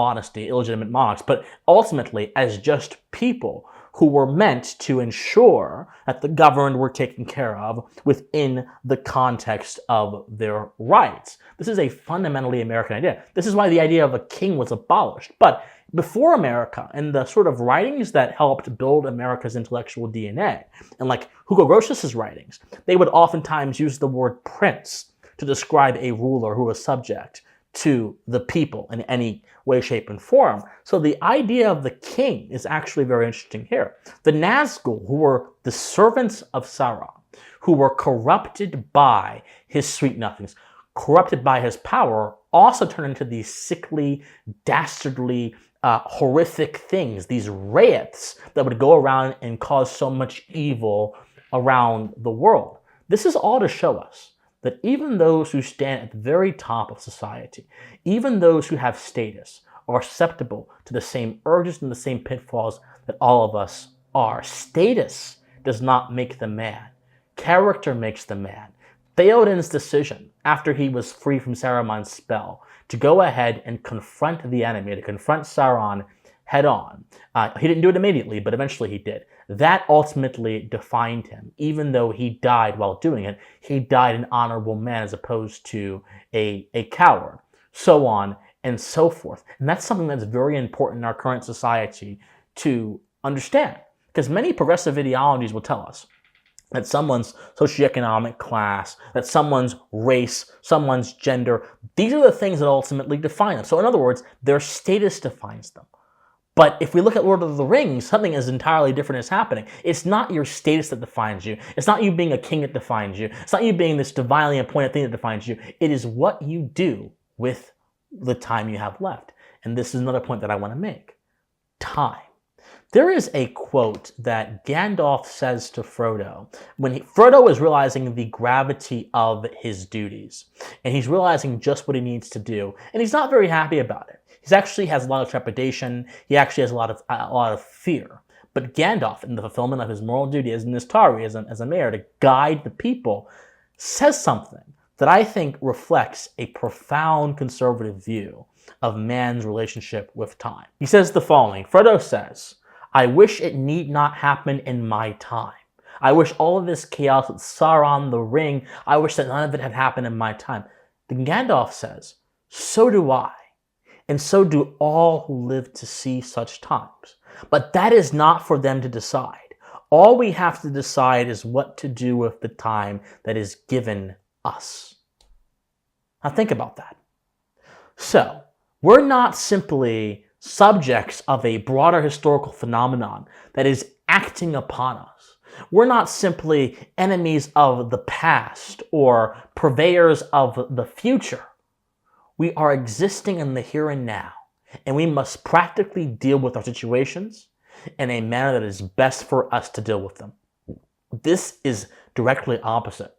illegitimate monarchs, but ultimately as just people who were meant to ensure that the governed were taken care of within the context of their rights. This is a fundamentally American idea. This is why the idea of a king was abolished. But before America, and the sort of writings that helped build America's intellectual DNA, and like Hugo Grotius's writings, they would oftentimes use the word prince to describe a ruler who was subject to the people in any way, shape, and form. So the idea of the king is actually very interesting here. The Nazgul, who were the servants of Sauron, who were corrupted by his sweet nothings, corrupted by his power, also turned into these sickly, dastardly, horrific things, these wraiths that would go around and cause so much evil around the world. This is all to show us that even those who stand at the very top of society, even those who have status, are susceptible to the same urges and the same pitfalls that all of us are. Status does not make the man. Character makes the man. Theoden's decision, after he was free from Saruman's spell, to go ahead and confront the enemy, to confront Sauron head on. He didn't do it immediately, but eventually he did. That ultimately defined him. Even though he died while doing it, he died an honorable man as opposed to a coward. So on and so forth. And that's something that's very important in our current society to understand. Because many progressive ideologies will tell us that someone's socioeconomic class, that someone's race, someone's gender, these are the things that ultimately define them. So in other words, their status defines them. But if we look at Lord of the Rings, something is entirely different is happening. It's not your status that defines you. It's not you being a king that defines you. It's not you being this divinely appointed thing that defines you. It is what you do with the time you have left. And this is another point that I want to make. Time. There is a quote that Gandalf says to Frodo when Frodo is realizing the gravity of his duties. And he's realizing just what he needs to do. And he's not very happy about it. He actually has a lot of trepidation. He actually has a lot of fear. But Gandalf, in the fulfillment of his moral duty as an Istari, as a mayor, to guide the people, says something that I think reflects a profound conservative view of man's relationship with time. He says the following. Frodo says, "I wish it need not happen in my time. I wish all of this chaos with Sauron, the ring, I wish that none of it had happened in my time." Then Gandalf says, "So do I. And so do all who live to see such times. But that is not for them to decide. All we have to decide is what to do with the time that is given us." Now think about that. So, we're not simply subjects of a broader historical phenomenon that is acting upon us. We're not simply enemies of the past or purveyors of the future. We are existing in the here and now, and we must practically deal with our situations in a manner that is best for us to deal with them. This is directly opposite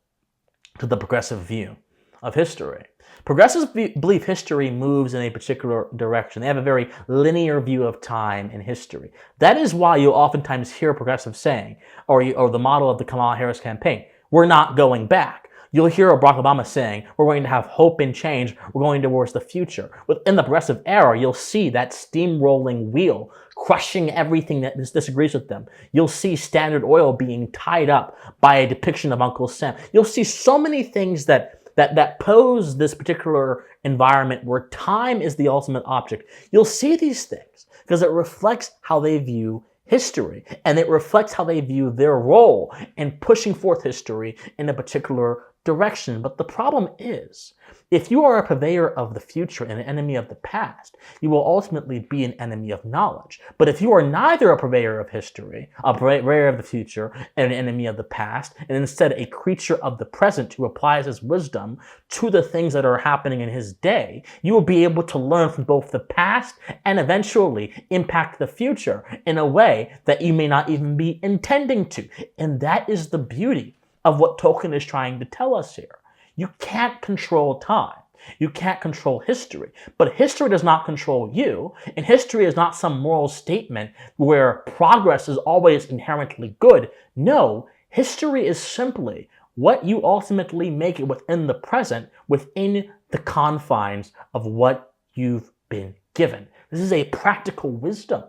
to the progressive view of history. Progressives believe history moves in a particular direction. They have a very linear view of time and history. That is why you'll oftentimes hear progressives saying, or the model of the Kamala Harris campaign, "We're not going back." You'll hear Barack Obama saying, "We're going to have hope and change. We're going towards the future." Within the progressive era, you'll see that steamrolling wheel crushing everything that disagrees with them. You'll see Standard Oil being tied up by a depiction of Uncle Sam. You'll see so many things that pose this particular environment where time is the ultimate object. You'll see these things because it reflects how they view history, and it reflects how they view their role in pushing forth history in a particular direction. But the problem is, if you are a purveyor of the future and an enemy of the past, you will ultimately be an enemy of knowledge. But if you are neither a purveyor of history, a purveyor of the future, and an enemy of the past, and instead a creature of the present who applies his wisdom to the things that are happening in his day, you will be able to learn from both the past and eventually impact the future in a way that you may not even be intending to. And that is the beauty of what Tolkien is trying to tell us here. You can't control time. You can't control history. But history does not control you, and history is not some moral statement where progress is always inherently good. No, history is simply what you ultimately make it within the present, within the confines of what you've been given. This is a practical wisdom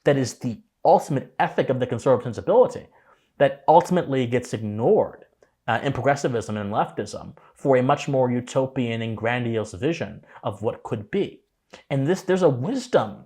that is the ultimate ethic of the conservative sensibility that ultimately gets ignored in progressivism and leftism for a much more utopian and grandiose vision of what could be. And there's a wisdom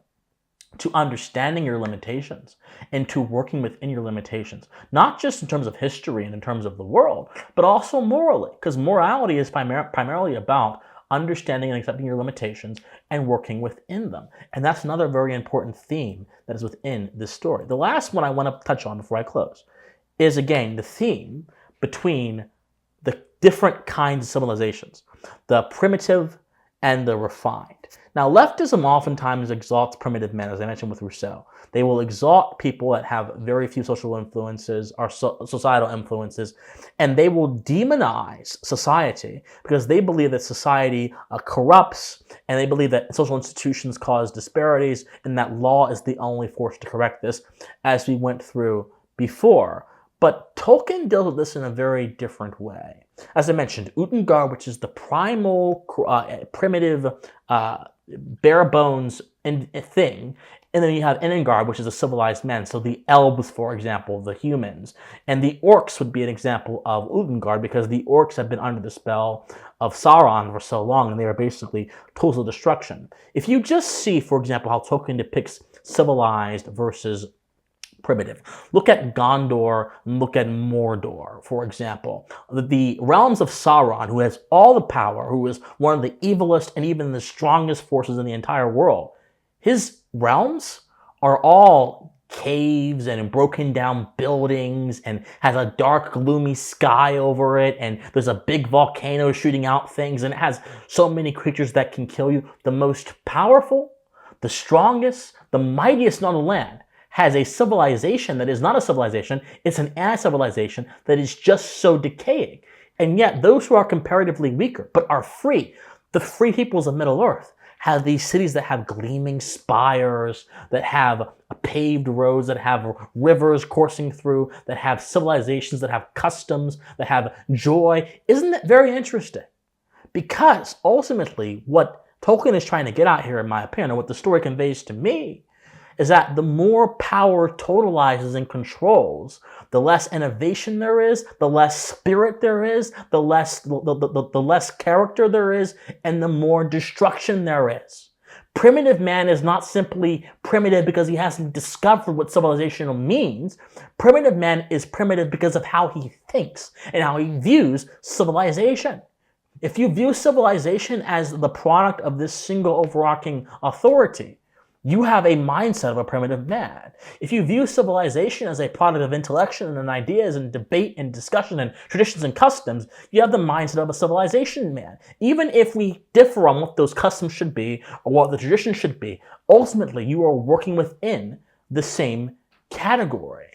to understanding your limitations and to working within your limitations, not just in terms of history and in terms of the world, but also morally, because morality is primarily about understanding and accepting your limitations and working within them. And that's another very important theme that is within this story. The last one I want to touch on before I close is, again, the theme between the different kinds of civilizations, the primitive and the refined. Now, leftism oftentimes exalts primitive men, as I mentioned with Rousseau. They will exalt people that have very few social influences or societal influences, and they will demonize society because they believe that society corrupts, and they believe that social institutions cause disparities, and that law is the only force to correct this, as we went through before. But Tolkien deals with this in a very different way. As I mentioned, Utengard, which is the primal, primitive, bare bones thing. And then you have Inengard, which is a civilized man. So the elves, for example, the humans. And the orcs would be an example of Utengard because the orcs have been under the spell of Sauron for so long, and they are basically tools of destruction. If you just see, for example, how Tolkien depicts civilized versus primitive. Look at Gondor and look at Mordor, for example. The realms of Sauron, who has all the power, who is one of the evilest and even the strongest forces in the entire world, his realms are all caves and broken down buildings and has a dark, gloomy sky over it, and there's a big volcano shooting out things, and it has so many creatures that can kill you. The most powerful, the strongest, the mightiest on the land has a civilization that is not a civilization, it's an anti-civilization that is just so decaying. And yet those who are comparatively weaker but are free, the free peoples of Middle-earth, have these cities that have gleaming spires, that have paved roads, that have rivers coursing through, that have civilizations, that have customs, that have joy. Isn't that very interesting? Because ultimately what Tolkien is trying to get at here, in my opinion, or what the story conveys to me, is that the more power totalizes and controls, the less innovation there is, the less spirit there is, the less character there is, and the more destruction there is. Primitive man is not simply primitive because he hasn't discovered what civilization means. Primitive man is primitive because of how he thinks and how he views civilization. If you view civilization as the product of this single overarching authority, you have a mindset of a primitive man. If you view civilization as a product of intellection and ideas and debate and discussion and traditions and customs, you have the mindset of a civilization man. Even if we differ on what those customs should be or what the tradition should be, ultimately you are working within the same category.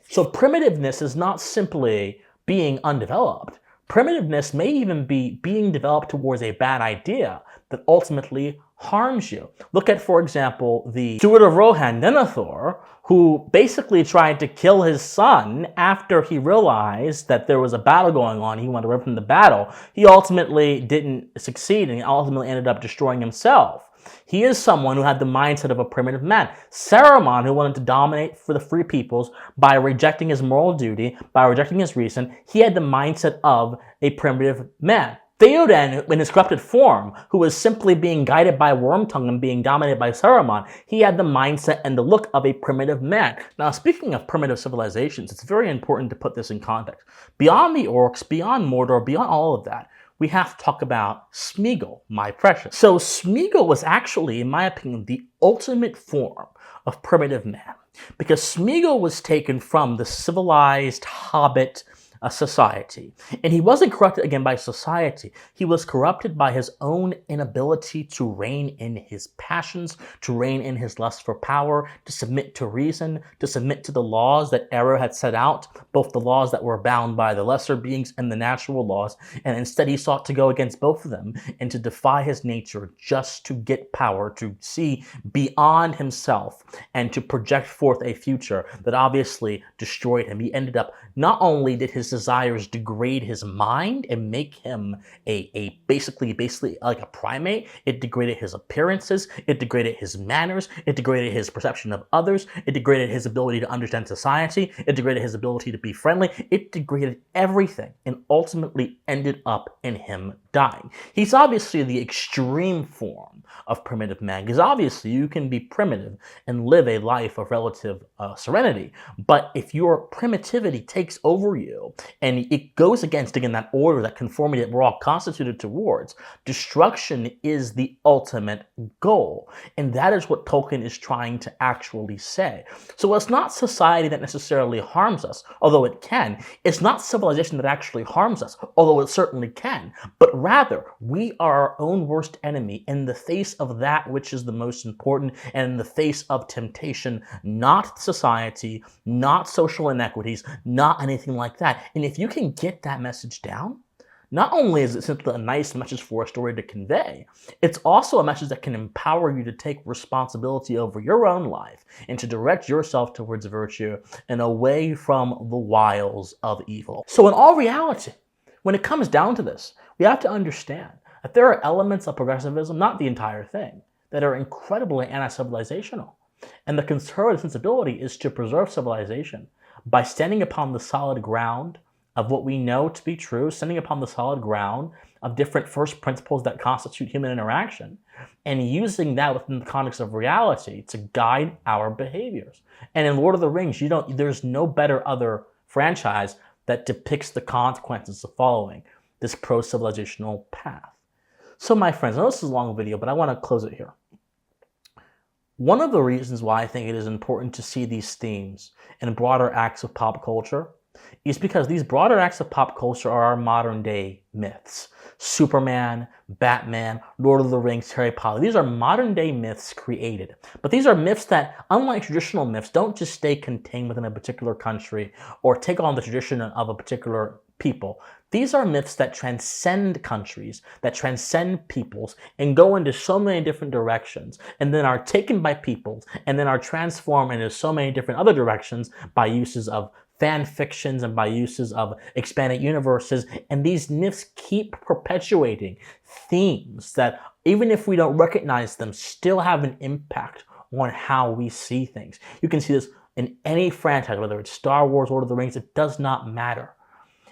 So primitiveness is not simply being undeveloped. Primitiveness may even be being developed towards a bad idea that ultimately harms you. Look at, for example, the steward of Rohan, Denethor, who basically tried to kill his son after he realized that there was a battle going on. He wanted to run from the battle. He ultimately didn't succeed and he ultimately ended up destroying himself. He is someone who had the mindset of a primitive man. Saruman, who wanted to dominate for the free peoples by rejecting his moral duty, by rejecting his reason, he had the mindset of a primitive man. Theoden, in his corrupted form, who was simply being guided by Wormtongue and being dominated by Saruman, he had the mindset and the look of a primitive man. Now, speaking of primitive civilizations, it's very important to put this in context. Beyond the orcs, beyond Mordor, beyond all of that, we have to talk about Smeagol, my precious. So Smeagol was actually, in my opinion, the ultimate form of primitive man, because Smeagol was taken from the civilized hobbit society. And he wasn't corrupted again by society. He was corrupted by his own inability to rein in his passions, to rein in his lust for power, to submit to reason, to submit to the laws that J.R.R. had set out, both the laws that were bound by the lesser beings and the natural laws. And instead he sought to go against both of them and to defy his nature just to get power, to see beyond himself and to project forth a future that obviously destroyed him. He ended up, not only did his desires degrade his mind and make him a basically like a primate. It degraded his appearances, it degraded his manners, it degraded his perception of others, it degraded his ability to understand society, it degraded his ability to be friendly, it degraded everything and ultimately ended up in him dying. He's obviously the extreme form of primitive man, because obviously you can be primitive and live a life of relative serenity, but if your primitivity takes over you and it goes against, again, that order, that conformity that we're all constituted towards, destruction is the ultimate goal. And that is what Tolkien is trying to actually say. So it's not society that necessarily harms us, although it can. It's not civilization that actually harms us, although it certainly can. But rather, we are our own worst enemy in the face of that which is the most important, and in the face of temptation, not society, not social inequities, not anything like that. And if you can get that message down, not only is it simply a nice message for a story to convey, it's also a message that can empower you to take responsibility over your own life and to direct yourself towards virtue and away from the wiles of evil. So in all reality, when it comes down to this, we have to understand that there are elements of progressivism, not the entire thing, that are incredibly anti-civilizational. And the conservative sensibility is to preserve civilization by standing upon the solid ground of what we know to be true, standing upon the solid ground of different first principles that constitute human interaction, and using that within the context of reality to guide our behaviors. And in Lord of the Rings, there's no better other franchise that depicts the consequences of following this pro-civilizational path. So my friends, I know this is a long video, but I want to close it here. One of the reasons why I think it is important to see these themes in broader acts of pop culture is because these broader acts of pop culture are our modern day myths. Superman, Batman, Lord of the Rings, Harry Potter. These are modern day myths created. But these are myths that, unlike traditional myths, don't just stay contained within a particular country or take on the tradition of a particular people. These are myths that transcend countries, that transcend peoples, and go into so many different directions, and then are taken by peoples, and then are transformed into so many different other directions by uses of fan fictions and by uses of expanded universes. And these myths keep perpetuating themes that, even if we don't recognize them, still have an impact on how we see things. You can see this in any franchise, whether it's Star Wars, Lord of the Rings, it does not matter.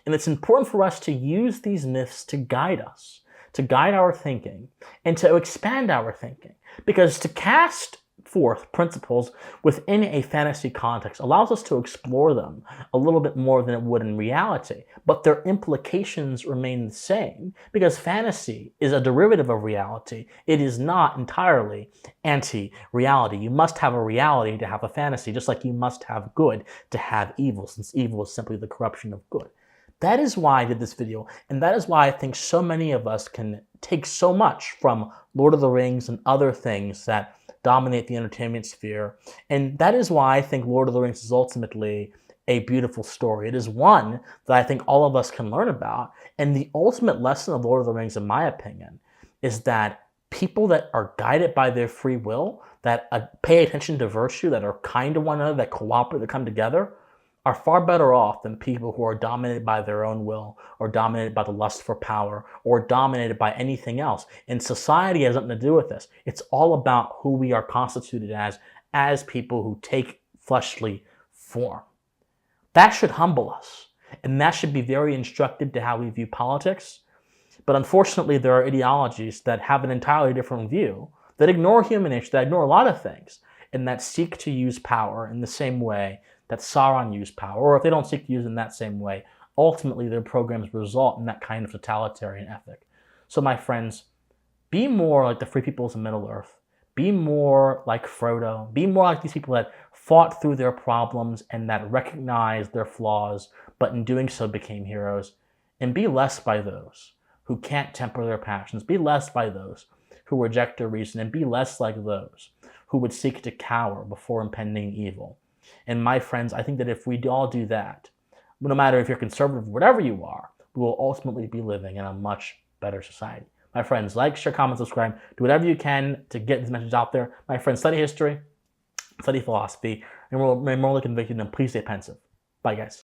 And it's important for us to use these myths to guide us, to guide our thinking, and to expand our thinking. Because to cast forth principles within a fantasy context allows us to explore them a little bit more than it would in reality. But their implications remain the same, because fantasy is a derivative of reality. It is not entirely anti-reality. You must have a reality to have a fantasy, just like you must have good to have evil, since evil is simply the corruption of good. That is why I did this video, and that is why I think so many of us can take so much from Lord of the Rings and other things that dominate the entertainment sphere. And that is why I think Lord of the Rings is ultimately a beautiful story. It is one that I think all of us can learn about. And the ultimate lesson of Lord of the Rings, in my opinion, is that people that are guided by their free will, that pay attention to virtue, that are kind to one another, that cooperate, that come together, are far better off than people who are dominated by their own will, or dominated by the lust for power, or dominated by anything else. And society has nothing to do with this. It's all about who we are constituted as people who take fleshly form. That should humble us, and that should be very instructive to how we view politics. But unfortunately, there are ideologies that have an entirely different view, that ignore human nature, that ignore a lot of things, and that seek to use power in the same way that Sauron used power, or if they don't seek to use it in that same way, ultimately their programs result in that kind of totalitarian ethic. So my friends, be more like the free peoples of Middle-earth. Be more like Frodo. Be more like these people that fought through their problems and that recognized their flaws, but in doing so became heroes. And be less by those who can't temper their passions. Be less by those who reject their reason, and be less like those who would seek to cower before impending evil. And my friends, I think that if we all do that, no matter if you're conservative or whatever you are, we will ultimately be living in a much better society. My friends, like, share, comment, subscribe. Do whatever you can to get this message out there. My friends, study history, study philosophy, and remain morally convicted, and please stay pensive. Bye, guys.